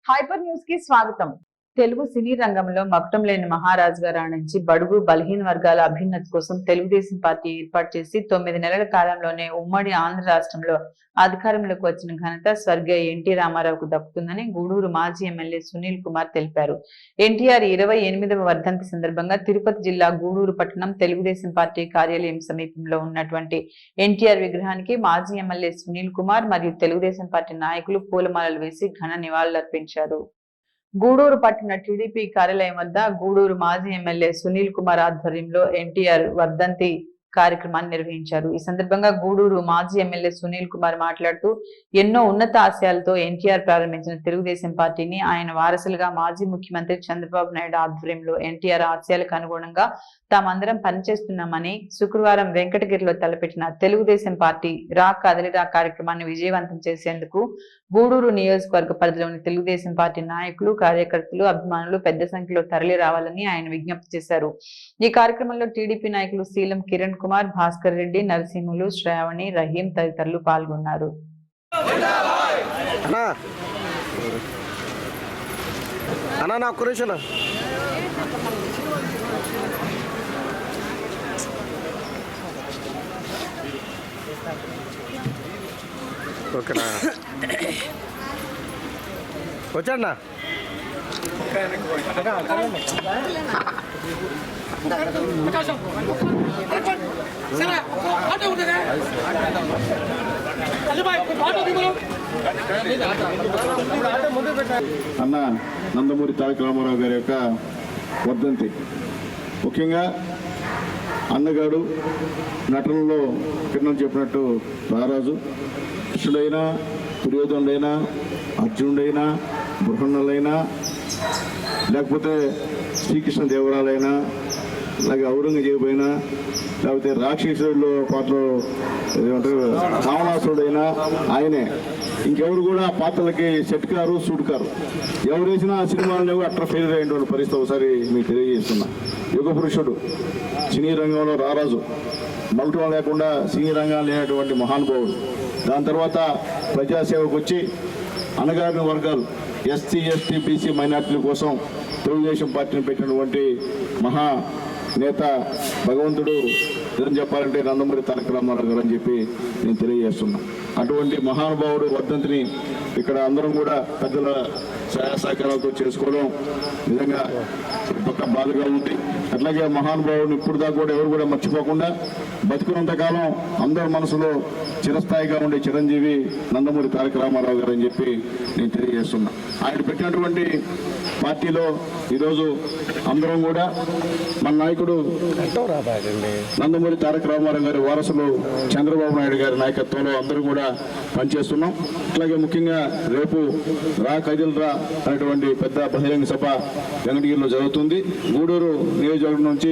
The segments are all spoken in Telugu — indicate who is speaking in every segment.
Speaker 1: హైపర్ న్యూస్ కి స్వాగతం. తెలుగు సినీ రంగంలో మకుటం లేని మహారాజుగా రాణించి బడుగు బలహీన వర్గాల అభ్యున్నతి కోసం తెలుగుదేశం పార్టీ ఏర్పాటు చేసి 9 నెలల కాలంలోనే ఉమ్మడి ఆంధ్ర రాష్ట్రంలో అధికారంలోకి వచ్చిన ఘనత స్వర్గీయ ఎన్టీ రామారావుకు దక్కుతుందని గూడూరు మాజీ ఎమ్మెల్యే సునీల్ కుమార్ తెలిపారు. ఎన్టీఆర్ 28వ వర్ధంతి సందర్భంగా తిరుపతి జిల్లా గూడూరు పట్టణం తెలుగుదేశం పార్టీ కార్యాలయం సమీపంలో ఉన్నటువంటి ఎన్టీఆర్ విగ్రహానికి మాజీ ఎమ్మెల్యే సునీల్ కుమార్ మరియు తెలుగుదేశం పార్టీ నాయకులు పూలమాలలు వేసి ఘన నివాళులర్పించారు. గూడూరు పట్టణ టీడీపీ కార్యాలయం వద్ద గూడూరు మాజీ ఎమ్మెల్యే సునీల్ కుమార్ ఆధ్వర్యంలో ఎన్టీఆర్ వర్ధంతి కార్యక్రమాన్ని నిర్వహించారు. ఈ సందర్భంగా గూడూరు మాజీ ఎమ్మెల్యే సునీల్ కుమార్ మాట్లాడుతూ ఎన్నో ఉన్నత ఆశయాలతో ఎన్టీఆర్ ప్రారంభించిన తెలుగుదేశం పార్టీని ఆయన వారసులుగా మాజీ ముఖ్యమంత్రి చంద్రబాబు నాయుడు ఆధ్వర్యంలో ఎన్టీఆర్ ఆశయాలకు అనుగుణంగా తామందరం పనిచేస్తున్నామని శుక్రవారం వెంకటగిరిలో తలపెట్టిన తెలుగుదేశం పార్టీ రా కదలిరా కార్యక్రమాన్ని విజయవంతం చేసేందుకు గూడూరు నియోజకవర్గ పరిధిలోని తెలుగుదేశం పార్టీ నాయకులు, కార్యకర్తలు, అభిమానులు పెద్ద సంఖ్యలో తరలి రావాలని ఆయన విజ్ఞప్తి చేశారు. ఈ కార్యక్రమంలో టీడీపీ నాయకులు శీలం కిరణ్ కుమార్, భాస్కర్ రెడ్డి, నరసింహులు, శ్రావణి, రహీం తదితరులు పాల్గొన్నారు.
Speaker 2: ఓకేనా వచ్చాడనా
Speaker 3: అన్న నందమూరి తారక రామారావు గారి యొక్క వర్ధంతి. ముఖ్యంగా అన్నగాడు నటనలో కిరణ్ చెప్పినట్టు రారాజు, కృష్ణుడైనా, దుర్యోధనుడైనా, అర్జునుడైనా, బృహన్నలైనా, లేకపోతే శ్రీకృష్ణ దేవరాలైనా, అలాగే ఔరంగజేబు అయినా, లేకపోతే రాక్షసుడిలో పాటలు ఏమంటారు రావణాసురుడైనా ఆయనే. ఇంకెవరు కూడా పాత్రలకి సెట్ కారు, సూట్ కారు. ఎవరు వేసినా సినిమాలను అట్లా ఫెయిల్ అయిన పరిస్థితి ఒకసారి మీకు తెలియజేస్తున్నా. యుగ పురుషుడు, సినీ రంగంలో రారాజు, మౌటం లేకుండా సినీ రంగం లేనటువంటి మహానుభావుడు. దాని తర్వాత ప్రజాసేవకు వచ్చి అణగారిన వర్గాలు ఎస్సీ, ఎస్టీ, బీసీ మైనార్టీల కోసం తెలుగుదేశం పార్టీని పెట్టినటువంటి మహా నేత భగవంతుడు నిజం చెప్పాలంటే నందమూరి తారక రామారావు గారు అని చెప్పి నేను తెలియజేస్తున్నా. అటువంటి మహానుభావుడు వర్ధంతిని ఇక్కడ అందరం కూడా పెద్దల సహాయ సహకారాలతో చేసుకోవడం నిజంగా పక్క బాధగా ఉంది. అట్లాగే మహానుభావుడిని ఇప్పుడు దాకా కూడా ఎవరు కూడా మర్చిపోకుండా బతుకున్నంతకాలం అందరి మనసులో చిరస్థాయిగా ఉండే చిరంజీవి నందమూరి తారక రామారావు గారు అని చెప్పి నేను తెలియజేస్తున్నా. ఆయన పెట్టినటువంటి పార్టీలో ఈరోజు అందరం కూడా మన నాయకుడు నందమూరి తారక రామారావు గారి వారసులు చంద్రబాబు నాయుడు గారి నాయకత్వంలో అందరూ కూడా పనిచేస్తున్నాం. అట్లాగే ముఖ్యంగా రేపు రా కదిల్రా అనేటువంటి పెద్ద బహిరంగ సభ వెంకటగిరిలో జరుగుతుంది. గూడూరు నియోజకవర్గం నుంచి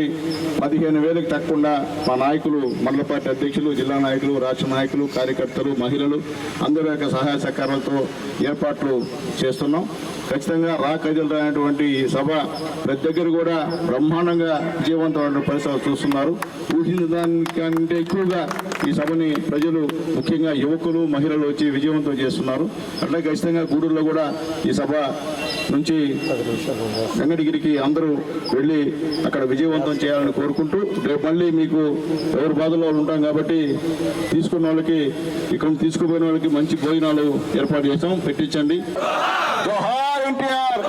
Speaker 3: 15,000కి తగ్గకుండా మా నాయకులు, మండల పార్టీ అధ్యక్షులు, జిల్లా నాయకులు, రాష్ట్ర నాయకులు, కార్యకర్తలు, మహిళలు అందరి యొక్క సహాయ సహకారాలతో ఏర్పాట్లు చేస్తున్నాం. ఖచ్చితంగా రా కదిల్రా అనేటువంటి ఈ సభ ప్రతి దగ్గర కూడా బ్రహ్మాండంగా విజయవంతమైన పరిస్థితులు చూస్తున్నారు. ఊహించిన దానికంటే ఎక్కువగా ఈ సభని ప్రజలు, ముఖ్యంగా యువకులు, మహిళలు వచ్చి విజయవంతం చేస్తున్నారు. అట్లాగే ఖచ్చితంగా గూడూరులో కూడా ఈ సభ నుంచి వెంకటగిరికి అందరూ వెళ్ళి అక్కడ విజయవంతం చేయాలని కోరుకుంటూ, రేపు మళ్ళీ మీకు ఎవరి బాధలో ఉంటాం కాబట్టి తీసుకున్న వాళ్ళకి, ఇక్కడ తీసుకుపోయిన వాళ్ళకి మంచి భోజనాలు ఏర్పాటు చేస్తాం, పెట్టించండి. జోహార్ ఎన్టీఆర్.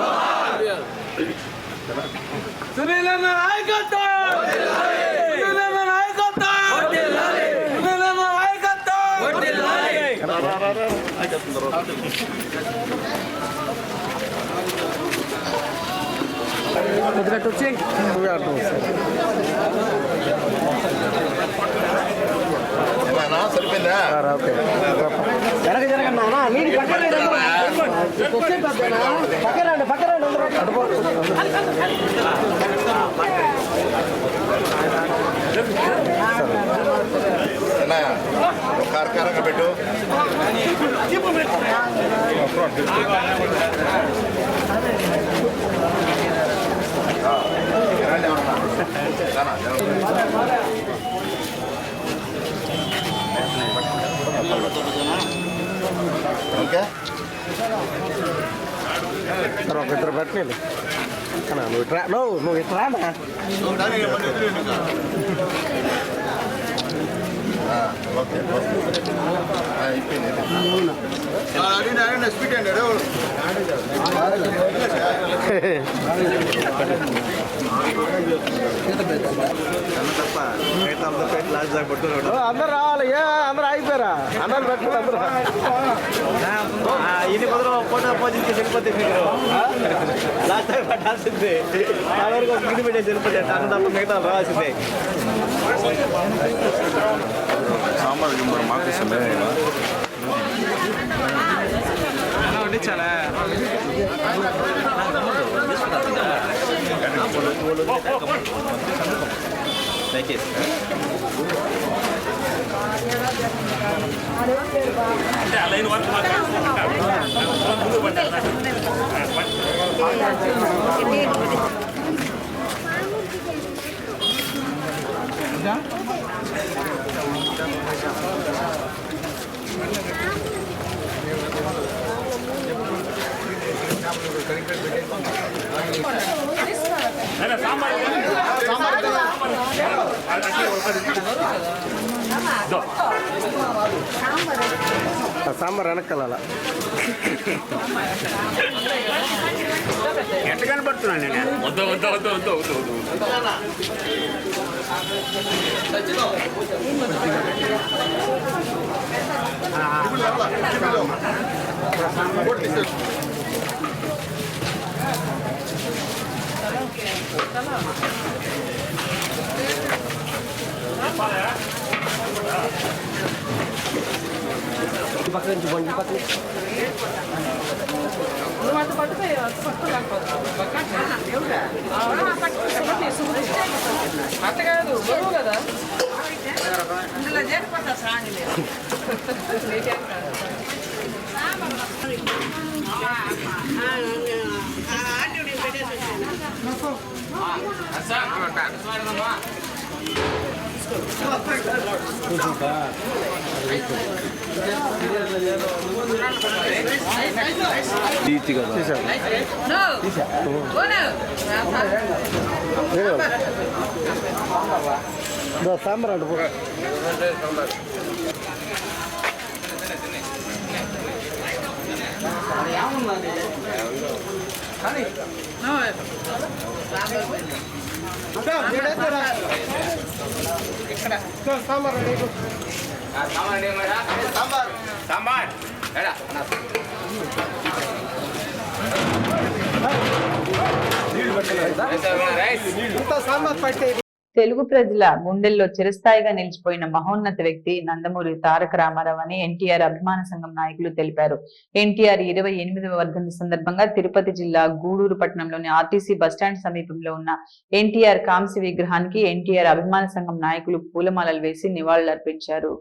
Speaker 2: సరిపోయిందా?
Speaker 4: జరగ జరగన్నా పక్కరండి
Speaker 2: కార్కారంగా పెట్టు. ఓకే సార్ ఒక ఇద్దరు పెట్టండి నువ్వు ఇట్రా నువ్వు ఇట్రా
Speaker 3: ఓకే అయిపోయింది స్పీడ్ అండి అందరు రావాలి అందరూ అయిపోయారా అందరు పెట్టుకుని అందరూ
Speaker 4: ఇది కుదర ఫోటో పోజింగ్ వెళ్ళిపోతే మీరు లాస్ట్ టైం పట్టాల్సిందే ఆ వరకు ఒక గిడి పెట్టేసి వెళ్ళిపోతే అన్న తప్ప మిగతా రావాల్సిందే
Speaker 2: సాంబార్ గింబార్ మాకు
Speaker 4: చాలా
Speaker 2: సాంబార్ వెనకాల
Speaker 4: ఎట్ట కనపడుతున్నాను నేను పక్క నుంచి బండి పక్క
Speaker 1: అట్ట కాదు బరువు కదా
Speaker 2: సాంబార్ అంటే
Speaker 1: తెలుగు ప్రజల గుండెల్లో చిరస్థాయిగా నిలిచిపోయిన మహోన్నత వ్యక్తి నందమూరి తారక రామారావు అని ఎన్టీఆర్ అభిమాన సంఘం నాయకులు తెలిపారు. ఎన్టీఆర్ 28వ వర్ధంతి సందర్భంగా తిరుపతి జిల్లా గూడూరు పట్టణంలోని ఆర్టీసీ బస్టాండ్ సమీపంలో ఉన్న ఎన్టీఆర్ కాంస్య విగ్రహానికి ఎన్టీఆర్ అభిమాన సంఘం నాయకులు పూలమాలలు వేసి నివాళులర్పించారు.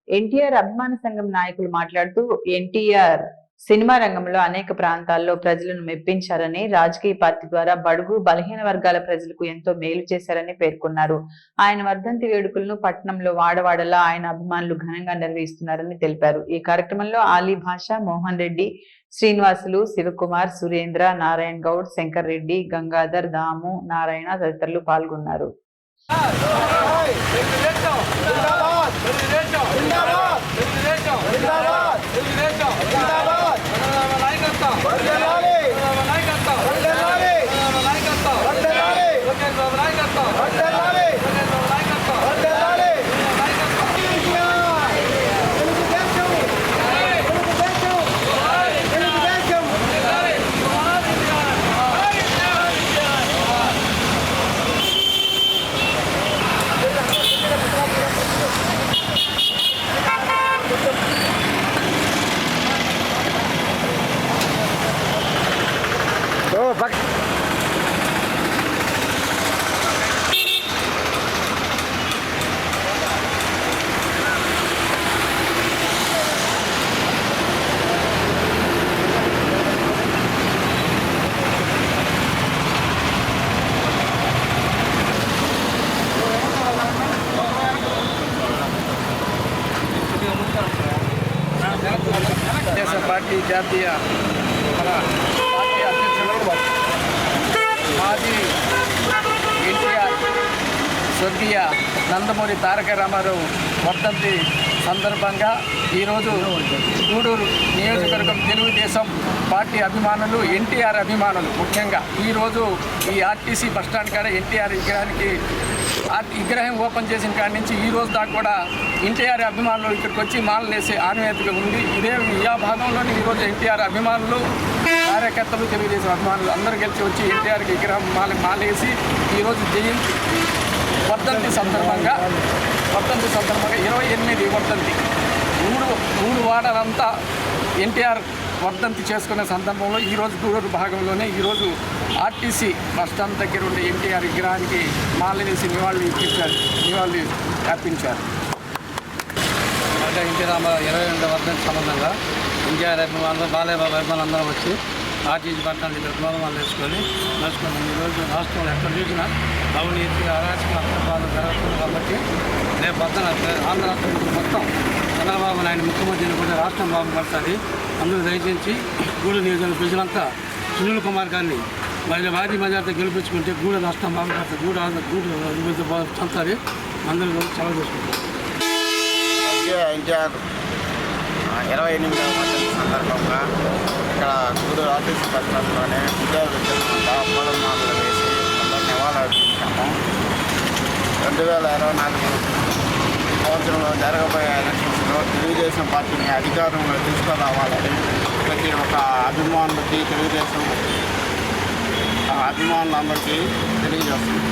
Speaker 1: ఎన్టీఆర్ అభిమాన సంఘం నాయకులు మాట్లాడుతూ ఎన్టీఆర్ సినిమా రంగంలో అనేక ప్రాంతాల్లో ప్రజలను మెప్పించారని, రాజకీయ పార్టీ ద్వారా బడుగు బలహీన వర్గాల ప్రజలకు ఎంతో మేలు చేశారని పేర్కొన్నారు. ఆయన వర్ధంతి వేడుకలను పట్టణంలో వాడవాడలా ఆయన అభిమానులు ఘనంగా నిర్వహిస్తున్నారని తెలిపారు. ఈ కార్యక్రమంలో ఆలీ భాష, మోహన్ రెడ్డి, శ్రీనివాసులు, శివకుమార్, సురేంద్ర, నారాయణ గౌడ్, శంకర్ రెడ్డి, గంగాధర్, దాము, నారాయణ తదితరులు పాల్గొన్నారు.
Speaker 2: పార్టీ జాతీయ పార్టీ అధ్యక్షులు
Speaker 5: మాజీ ఎన్టీఆర్ స్వర్గీయ నందమూరి తారక రామారావు వర్ధంతి సందర్భంగా ఈరోజు గూడూరు నియోజకవర్గం తెలుగుదేశం పార్టీ అభిమానులు, ఎన్టీఆర్ అభిమానులు ముఖ్యంగా ఈరోజు ఈ ఆర్టీసీ బస్టాండ్ కాడ ఎన్టీఆర్ విగ్రహం ఓపెన్ చేసిన కాడి నుంచి ఈ రోజు దాకా కూడా ఎన్టీఆర్ అభిమానులు ఇక్కడికి వచ్చి మాలలు వేసే ఆనవాయితీగా ఉంది. ఇదే ఆ భాగంలోనే ఈరోజు ఎన్టీఆర్ అభిమానులు, కార్యకర్తలు, తెలుగుదేశం అభిమానులు అందరూ కలిసి వచ్చి ఎన్టీఆర్కి విగ్రహం మాలేసి ఈరోజు జయంతి వర్ధంతి సందర్భంగా 28 వర్ధంతి మూడు వారాలంతా ఎన్టీఆర్ వర్ధంతి చేసుకునే సందర్భంలో ఈరోజు గూడూరు భాగంలోనే ఈరోజు ఆర్టీసీ బస్టాండ్ దగ్గర ఉండే ఎన్టీఆర్ విగ్రహానికి మాల వేసి నివాళులు అర్పించారు.
Speaker 6: ఎన్టీ రామారావు 22వ వర్ధంతి సంబంధంగా ఎన్టీఆర్ అభిమానులు, బాలయ్య బాబు అభిమానులు అందరం వచ్చి ఆర్టీసీ బస్టాండ్ దగ్గర పూలమాలు వేసుకొని ఈరోజు రాష్ట్రంలో ఎక్కడ చూసినా అవినీతి, అరాచక అక్రమాలు జరుగుతుంది కాబట్టి రేపు పొద్దున ఆంధ్ర రాష్ట్రం మొత్తం చంద్రబాబు నాయుడు ముఖ్యమంత్రిని కూడా రాష్ట్రం బాగుపడుతుంది. అందరూ దయచేసి గూడూరు నియోజకవర్గ ప్రజలంతా సునీల్ కుమార్ గారిని భారీ మెజార్టీ గెలిపించుకుంటే గూడూరు రాష్ట్రం బాగుపడుతుంది, గూడూరు అభివృద్ధి చెందుతుంది. అందరూ సెలవు చేసుకుంటారు.
Speaker 7: ఎన్టీఆర్ 28వ వర్ధంతి సందర్భంగా ఇక్కడ గూడూరు ఆర్టీసీ బస్టాండ్లోనే విద్యార్థులంతా పూలమాలలు వేసి అందరూ నివాళులర్పించాము. 2024 సంవత్సరంలో జరగబోయే ఎలక్షన్స్లో తెలుగుదేశం పార్టీని అధికారంలో తీసుకురావాలని ప్రతి ఒక్క అభిమానులకి, తెలుగుదేశం అభిమానులందరికీ తెలియజేస్తుంది.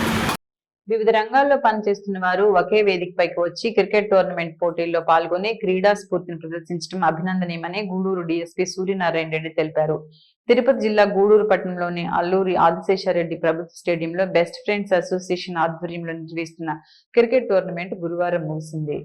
Speaker 1: వివిధ రంగాల్లో పనిచేస్తున్న వారు ఒకే వేదికపైకి వచ్చి క్రికెట్ టోర్నమెంట్ పోటీల్లో పాల్గొని క్రీడా స్ఫూర్తిని ప్రదర్శించడం అభినందనీయమని గూడూరు డీఎస్పీ సూర్యనారాయణ రెడ్డి తెలిపారు. తిరుపతి జిల్లా గూడూరు పట్టణంలోని అల్లూరి ఆదిశేషారెడ్డి ప్రభుత్వ స్టేడియంలో బెస్ట్ ఫ్రెండ్స్ అసోసియేషన్ ఆధ్వర్యంలో నిర్వహిస్తున్న క్రికెట్ టోర్నమెంట్ గురువారం ముగిసింది.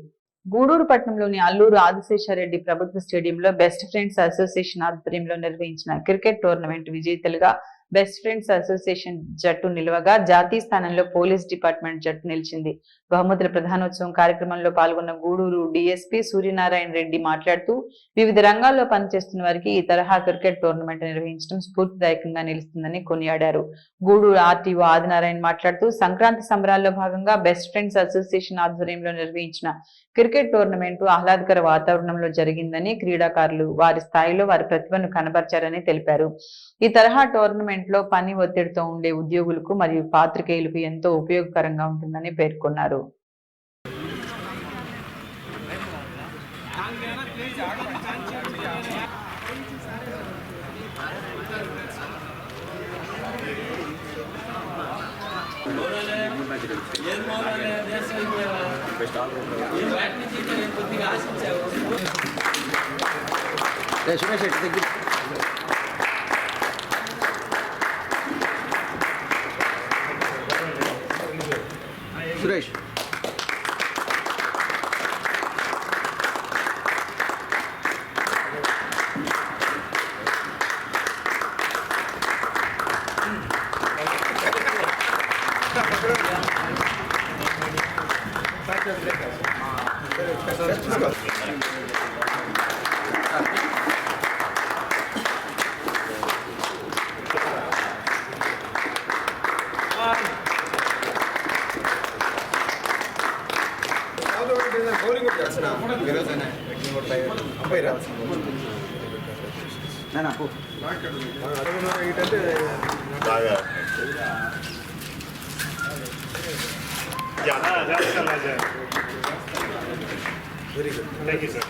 Speaker 1: గూడూరు పట్టణంలోని అల్లూరు ఆదిశేషారెడ్డి ప్రభుత్వ స్టేడియంలో బెస్ట్ ఫ్రెండ్స్ అసోసియేషన్ ఆధ్వర్యంలో నిర్వహించిన క్రికెట్ టోర్నమెంట్ విజేతలుగా బెస్ట్ ఫ్రెండ్స్ అసోసియేషన్ జట్టు నిలవగా జాతీయ స్థానంలో పోలీస్ డిపార్ట్మెంట్ జట్టు నిలిచింది. బహుమతుల ప్రధానోత్సవం కార్యక్రమంలో పాల్గొన్న గూడూరు డీఎస్పీ సూర్యనారాయణ రెడ్డి మాట్లాడుతూ వివిధ రంగాల్లో పనిచేస్తున్న వారికి ఈ తరహా క్రికెట్ టోర్నమెంట్ నిర్వహించడం స్ఫూర్తిదాయకంగా నిలుస్తుందని కొనియాడారు. గూడూరు ఆర్టీఓ ఆదినారాయణ మాట్లాడుతూ సంక్రాంతి సంబరాల్లో భాగంగా బెస్ట్ ఫ్రెండ్స్ అసోసియేషన్ ఆధ్వర్యంలో నిర్వహించిన క్రికెట్ టోర్నమెంట్ ఆహ్లాదకర వాతావరణంలో జరిగిందని, క్రీడాకారులు వారి స్థాయిలో వారి ప్రతిభను కనబర్చారని తెలిపారు. ఈ తరహా టోర్నమెంట్ లో పని ఒత్తిడితో ఉండే ఉద్యోగులకు మరియు పాత్రికేయులకు ఎంతో ఉపయోగకరంగా ఉంటుందని పేర్కొన్నారు.
Speaker 2: Suresh
Speaker 8: Very good. Thank you, sir.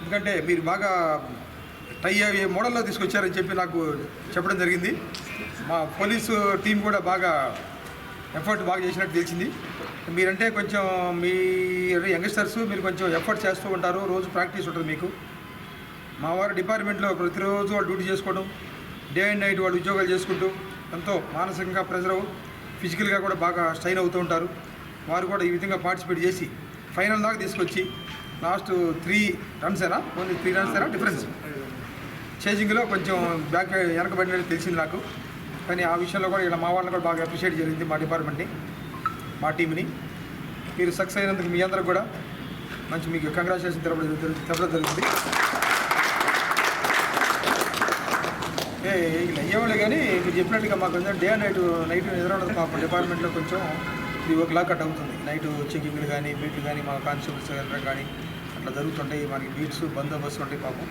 Speaker 9: ఎందుకంటే మీరు బాగా ట్రై అయ్యే మోడల్లో తీసుకొచ్చారని చెప్పి నాకు చెప్పడం జరిగింది. మా పోలీసు టీం కూడా బాగా ఎఫర్ట్ బాగా చేసినట్టు తెలిసింది. మీరంటే కొంచెం మీ యంగ్స్టర్స్ మీరు కొంచెం ఎఫర్ట్ చేస్తూ ఉంటారు, రోజు ప్రాక్టీస్ ఉంటుంది మీకు. మా వారి డిపార్ట్మెంట్లో ప్రతిరోజు వాళ్ళు డ్యూటీ చేసుకోవడం, డే అండ్ నైట్ వాళ్ళు ఉద్యోగాలు చేసుకుంటూ ఎంతో మానసికంగా ప్రెజర్, ఫిజికల్గా కూడా బాగా స్ట్రైన్ అవుతూ ఉంటారు. వారు కూడా ఈ విధంగా పార్టిసిపేట్ చేసి ఫైనల్ దాకా తీసుకొచ్చి లాస్ట్ 3 రన్సేనా ఓన్లీ 3 రన్సేనా డిఫరెన్స్ చేజింగ్లో కొంచెం బ్యాక్ వెనకబడినట్టు తెలిసింది నాకు. కానీ ఆ విషయంలో కూడా ఇలా మా వాళ్ళని కూడా బాగా అప్రిషియేట్ జరిగింది, మా డిపార్ట్మెంట్ని, మా టీంని. మీరు సక్సెస్ అయినందుకు మీ అందరికి కూడా మంచి మీకు కంగ్రాచులేషన్ తెలపడం జరుగుతుంది. ఇలా అయ్యేవాళ్ళు కానీ మీరు చెప్పినట్టుగా మాకు కొంచెం డే అండ్ నైట్ నిద్ర ఉండదు. మా డిపార్ట్మెంట్లో కొంచెం 3 o'clock కట్ అవుతుంది. నైట్ చెకింగ్లు కానీ బీట్లు కానీ మా కానిస్టేబుల్స్ వెళ్ళడం కానీ అట్లా జరుగుతుంటాయి. మనకి బీట్స్ బందోబస్తు ఉంటాయి పాపం.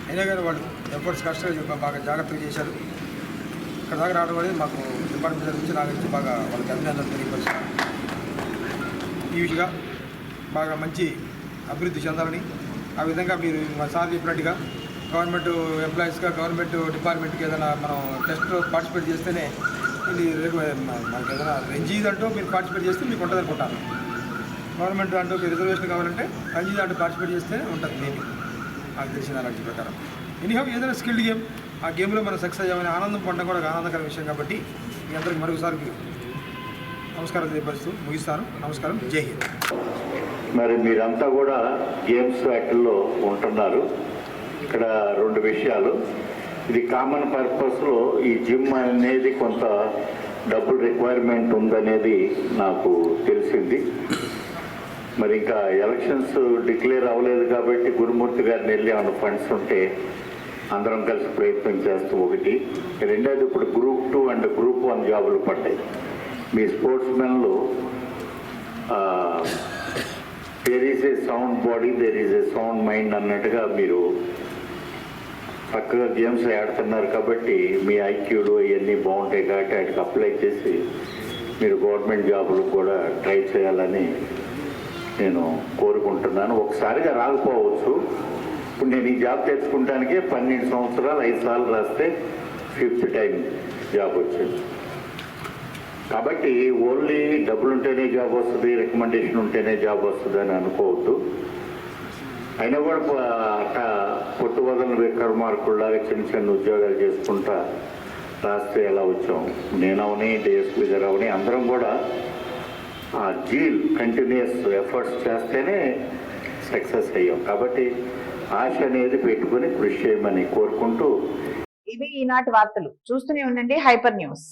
Speaker 9: అయినా కానీ వాళ్ళు ఎఫర్ట్స్ కష్టంగా బాగా జాగ్రత్తగా చేశారు. ఇక్కడ దాకా రావడం అనేది మాకు డిపార్ట్మెంట్ గురించి నా గురించి బాగా వాళ్ళకి అభినందనలు తెలియపరుస్తున్నారు. ఈ విషయంగా బాగా మంచి అభివృద్ధి చెందాలని, ఆ విధంగా మీరు మా సార్ చెప్పినట్టుగా గవర్నమెంట్ ఎంప్లాయీస్గా గవర్నమెంట్ డిపార్ట్మెంట్కి ఏదైనా మనం టెస్ట్లో పార్టిసిపేట్ చేస్తేనే ఇది మనకి ఏదైనా రంజీద్ అంటూ మీరు పార్టిసిపేట్ చేస్తే మీకు ఉంటుంది అనుకుంటాను. గవర్నమెంట్ అంటూ రిజర్వేషన్ కావాలంటే రంజీద్ అంటూ పార్టిసిపేట్ చేస్తే ఉంటుంది. నేను నాకు తెలిసిన నాలెడ్జ్ ప్రకారం ఎనీహౌ ఏదైనా స్కిల్డ్ గేమ్, ఆ గేమ్లో మనం సక్సెస్ అయ్యామని ఆనందం పడడం కూడా ఆనందకర విషయం. కాబట్టి మీ అందరికీ మరొకసారి నమస్కారం తెలియపరుస్తూ ముగిస్తాను. నమస్కారం, జై హింద్.
Speaker 8: మరి మీరంతా కూడా గేమ్స్ వాటిల్లో ఉంటున్నారు. ఇక్కడ 2 విషయాలు. ఇది కామన్ పర్పస్లో ఈ జిమ్ అనేది కొంత డబ్బులు రిక్వైర్మెంట్ ఉందనేది నాకు తెలిసింది. మరి ఇంకా ఎలక్షన్స్ డిక్లేర్ అవ్వలేదు కాబట్టి గురుమూర్తి గారిని వెళ్ళి ఏమైనా ఫండ్స్ ఉంటే అందరం కలిసి ప్రయత్నం చేస్తూ ఒకటి. రెండోది ఇప్పుడు Group 2 అండ్ Group 1 జాబులు పడ్డాయి. మీ స్పోర్ట్స్ మెన్లో there is a sound body, there is a sound mind అన్నట్టుగా మీరు చక్కగా గేమ్స్ ఆడుతున్నారు. కాబట్టి మీ ఐక్యూలు ఇవన్నీ బాగుంటాయి కాబట్టి వాటికి అప్లై చేసి మీరు గవర్నమెంట్ జాబులు కూడా ట్రై చేయాలని నేను కోరుకుంటున్నాను. ఒకసారిగా రాకపోవచ్చు. ఇప్పుడు నేను ఈ జాబ్ తెచ్చుకుంటానికే 12 సంవత్సరాలు 5 సార్లు రాస్తే 5th టైం జాబ్ వచ్చింది. కాబట్టి ఓన్లీ డబ్బులు ఉంటేనే జాబ్ వస్తుంది, రికమెండేషన్ ఉంటేనే జాబ్ వస్తుంది అని అనుకోవద్దు. అయినా కూడా పొట్టు వదలని విక్రమార్కుల్లాగా చిన్న చిన్న ఉద్యోగాలు చేసుకుంటా రాస్తే ఎలా వచ్చాం. నేనవని, డిఎస్పీ గారు అవని అందరం కూడా ఆ జీల్ కంటిన్యూస్ ఎఫర్ట్స్ చేస్తేనే సక్సెస్ అయ్యాం. కాబట్టి ఆశ అనేది పెట్టుకుని కృషి చేయమని కోరుకుంటూ
Speaker 1: ఇవి ఈనాటి వార్తలు. చూస్తూనే ఉండండి హైపర్ న్యూస్.